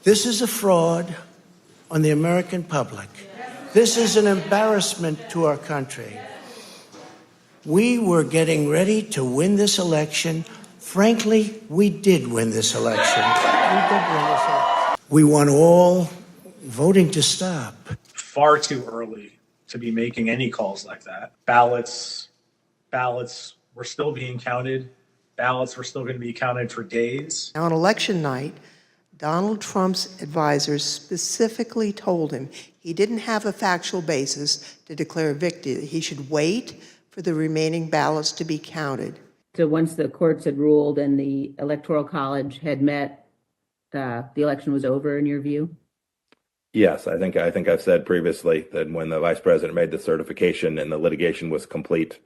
This is a fraud on the American public. This is an embarrassment to our country. We were getting ready to win this election. Frankly, we did win this election. We want all voting to stop. Far too early to be making any calls like that. Ballots were still being counted. Ballots were still going to be counted for days. On election night, Donald Trump's advisors specifically told him he didn't have a factual basis to declare a victory. He should wait for the remaining ballots to be counted. So once the courts had ruled and the Electoral College had met, the election was over, in your view? Yes, I think I've said previously that when the vice president made the certification and the litigation was complete,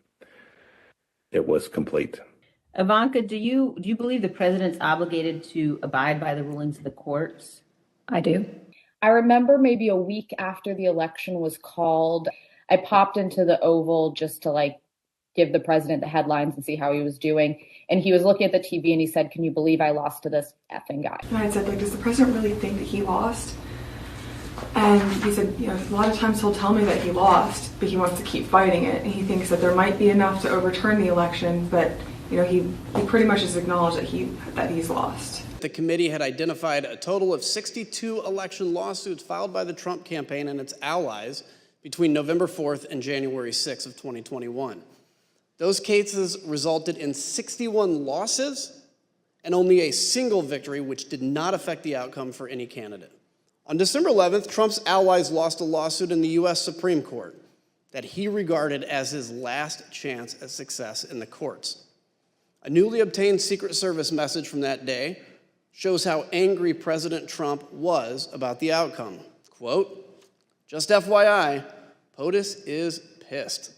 it was complete. Ivanka, do you believe the president's obligated to abide by the rulings of the courts? I do. I remember maybe a week after the election was called, I popped into the Oval just to give the president the headlines and see how he was doing. And he was looking at the TV and he said, "Can you believe I lost to this effing guy?" And I said, does the president really think that he lost? And he said, a lot of times he'll tell me that he lost, but he wants to keep fighting it. And he thinks that there might be enough to overturn the election, but he pretty much has acknowledged that he's lost. The committee had identified a total of 62 election lawsuits filed by the Trump campaign and its allies between November 4th and January 6th of 2021. Those cases resulted in 61 losses and only a single victory, which did not affect the outcome for any candidate. On December 11th, Trump's allies lost a lawsuit in the U.S. Supreme Court that he regarded as his last chance at success in the courts. A newly obtained Secret Service message from that day shows how angry President Trump was about the outcome. Quote, "Just FYI, POTUS is pissed.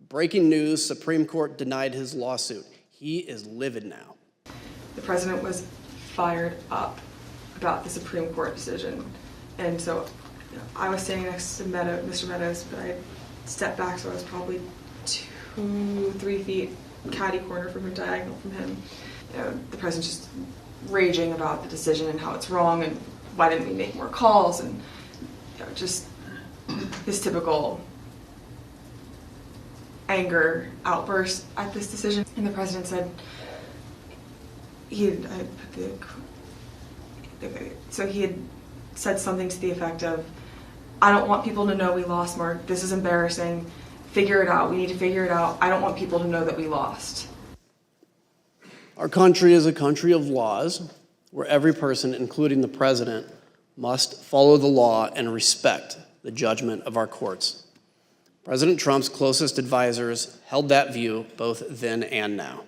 Breaking news, Supreme Court denied his lawsuit. He is livid now." The president was fired up about the Supreme Court decision. And so I was standing next to Mr. Meadows, but I stepped back, so I was probably 2-3 feet catty corner from him, diagonal from him. The president's just raging about the decision and how it's wrong and why didn't we make more calls, and just his typical anger outburst at this decision. And the president said he had said something to the effect of, "I don't want people to know we lost, Mark. This is embarrassing. Figure it out. We need to figure it out. I don't want people to know that we lost." Our country is a country of laws where every person, including the president, must follow the law and respect the judgment of our courts. President Trump's closest advisors held that view both then and now.